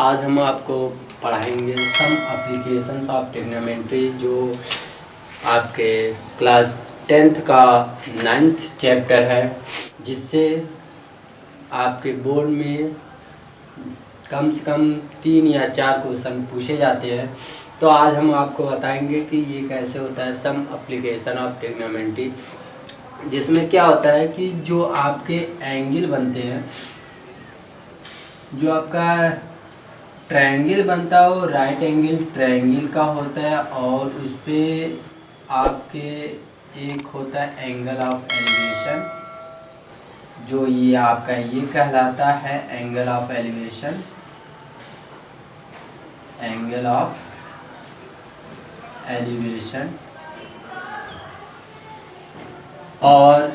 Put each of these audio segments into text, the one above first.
आज हम आपको पढ़ाएंगे सम एप्लीकेशंस ऑफ ट्रिग्नोमेट्री, जो आपके क्लास 10th का 9th चैप्टर है, जिससे आपके बोर्ड में कम से कम 3 या 4 क्वेश्चन पूछे जाते हैं। तो आज हम आपको बताएंगे कि ये कैसे होता है सम एप्लीकेशन ऑफ ट्रिग्नोमेट्री, जिसमें क्या होता है कि जो आपके एंगल बनते हैं, जो आपका ट्रायंगल बनता है वो राइट एंगल ट्रायंगल का होता है, और उस पर आपके एक होता है एंगल ऑफ एलिवेशन, जो ये आपका ये कहलाता है angle of elevation, angle of elevation. और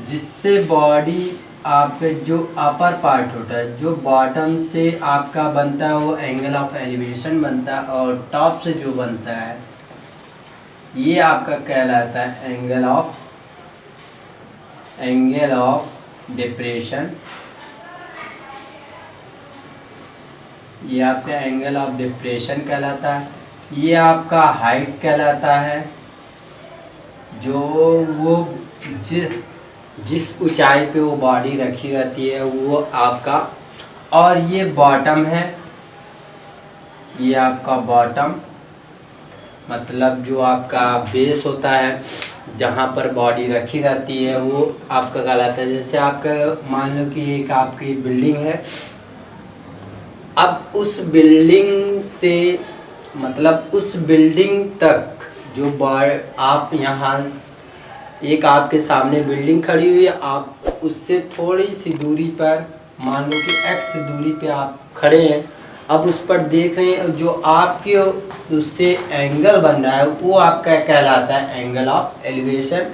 जिससे बॉडी आपके जो अपर पार्ट होता है, जो बॉटम से आपका बनता है वो एंगल ऑफ एलिवेशन बनता है, और टॉप से जो बनता है ये आपका कहलाता है एंगल ऑफ डिप्रेशन। ये आपका एंगल ऑफ डिप्रेशन कहलाता है। ये आपका हाइट कहलाता है, जो वो जिस ऊंचाई पे वो बॉडी रखी रहती है वो आपका। और ये बॉटम है, ये आपका बॉटम मतलब जो आपका बेस होता है जहाँ पर बॉडी रखी रहती है वो आपका कहलाता है। जैसे आपका मान लो कि एक आपकी बिल्डिंग है, अब उस बिल्डिंग से मतलब उस बिल्डिंग तक जो आप यहाँ एक आपके सामने बिल्डिंग खड़ी हुई है, आप उससे थोड़ी सी दूरी पर मान लो कि x दूरी पे आप खड़े हैं, अब उस पर देख रहे हैं, जो आपके उससे एंगल बन रहा है वो आपका कहलाता है एंगल ऑफ एलिवेशन।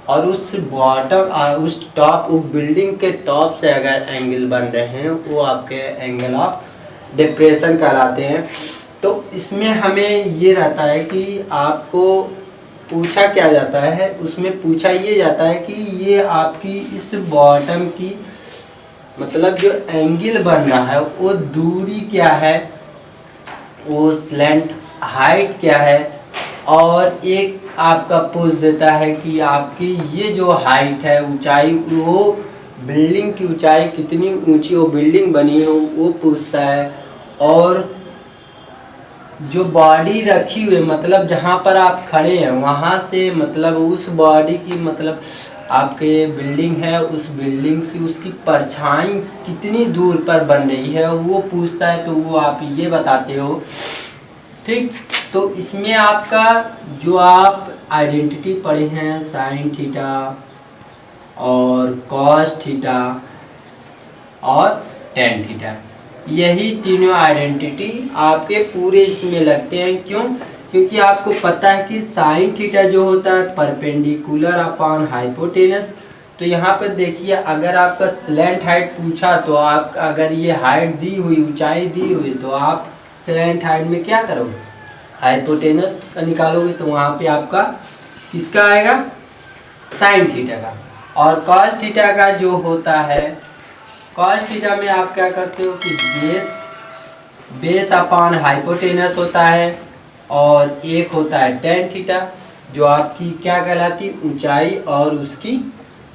और उस बॉटम उस टॉप उस बिल्डिंग के टॉप से अगर एंगल बन रहे हैं वो आपके एंगल ऑफ डिप्रेशन कहलाते हैं। तो इसमें हमें ये रहता है कि आपको पूछा क्या जाता है, उसमें पूछा ये जाता है कि ये आपकी इस बॉटम की मतलब जो एंगल बन रहा है वो दूरी क्या है, वो स्लैंट हाइट क्या है, और एक आपका पूछ देता है कि आपकी ये जो हाइट है ऊंचाई, वो बिल्डिंग की ऊंचाई कितनी ऊंची वो बिल्डिंग बनी हो वो पूछता है। और जो बॉडी रखी हुई मतलब जहाँ पर आप खड़े हैं वहाँ से मतलब उस बॉडी की मतलब आपके बिल्डिंग है, उस बिल्डिंग से उसकी परछाई कितनी दूर पर बन रही है वो पूछता है। तो वो आप ये बताते हो, ठीक। तो इसमें आपका जो आप आइडेंटिटी पढ़े हैं साइन थीटा और कॉस थीटा और टेन थीटा, यही तीनों आइडेंटिटी आपके पूरे इसमें लगते हैं। क्यों? क्योंकि आपको पता है कि साइन थीटा जो होता है परपेंडिकुलर अपॉन हाइपोटेनस। तो यहाँ पर देखिए, अगर आपका स्लैंट हाइट पूछा तो आप अगर ये हाइट दी हुई ऊंचाई दी हुई तो आप स्लैंट हाइट में क्या करोगे, हाइपोटेनस का निकालोगे, तो वहाँ पे आपका किसका आएगा, साइन थीटा का। और कॉस थीटा का जो होता है, कॉस थीटा में आप क्या करते हो कि बेस अपॉन हाइपोटेनस होता है, और एक होता है टेन थीटा जो आपकी क्या कहलाती है, ऊंचाई और उसकी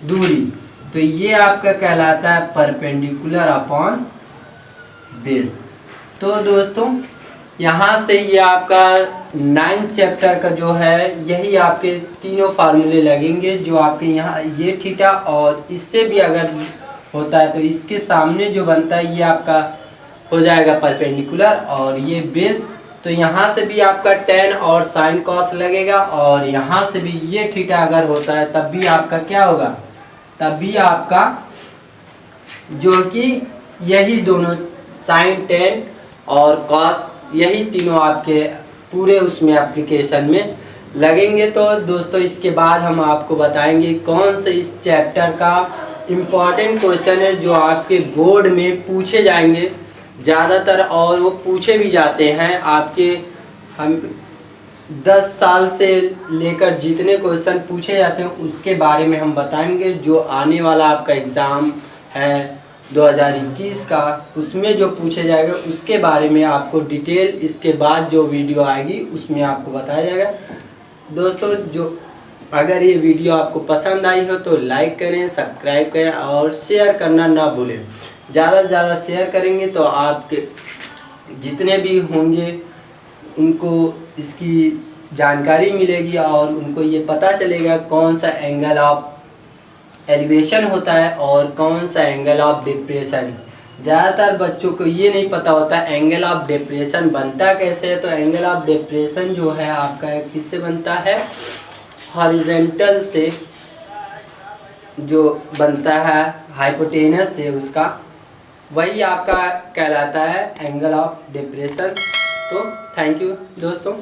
दूरी। तो ये आपका कहलाता है परपेंडिकुलर अपॉन बेस। तो दोस्तों यहाँ से ये आपका 9th चैप्टर का जो है यही आपके तीनों फार्मूले लगेंगे, जो आपके यहाँ ये थीटा और इससे भी अगर होता है तो इसके सामने जो बनता है ये आपका हो जाएगा परपेंडिकुलर, और ये बेस। तो यहाँ से भी आपका टेन और साइन कॉस लगेगा, और यहाँ से भी ये थीटा अगर होता है तब भी आपका क्या होगा, तब भी आपका जो कि यही दोनों साइन टेन और कॉस यही तीनों आपके पूरे उसमें एप्लीकेशन में लगेंगे। तो दोस्तों इसके बाद हम आपको बताएंगे कौन से इस चैप्टर का इम्पॉर्टेंट क्वेश्चन है जो आपके बोर्ड में पूछे जाएंगे ज़्यादातर, और वो पूछे भी जाते हैं आपके। हम 10 साल से लेकर जितने क्वेश्चन पूछे जाते हैं उसके बारे में हम बताएंगे, जो आने वाला आपका एग्ज़ाम है 2021 का, उसमें जो पूछे जाएगा उसके बारे में आपको डिटेल इसके बाद जो वीडियो आएगी उसमें आपको बताया जाएगा। दोस्तों जो अगर ये वीडियो आपको पसंद आई हो तो लाइक करें, सब्सक्राइब करें और शेयर करना ना भूलें। ज़्यादा से ज़्यादा शेयर करेंगे तो आपके जितने भी होंगे उनको इसकी जानकारी मिलेगी और उनको ये पता चलेगा कौन सा एंगल ऑफ एलिवेशन होता है और कौन सा एंगल ऑफ डिप्रेशन। ज़्यादातर बच्चों को ये नहीं पता होता एंगल ऑफ डिप्रेशन बनता कैसे है। तो एंगल ऑफ डिप्रेशन जो है आपका किससे बनता है, हॉरिजॉन्टल से जो बनता है हाइपोटेनस से, उसका वही आपका कहलाता है एंगल ऑफ डिप्रेशन। तो थैंक यू दोस्तों।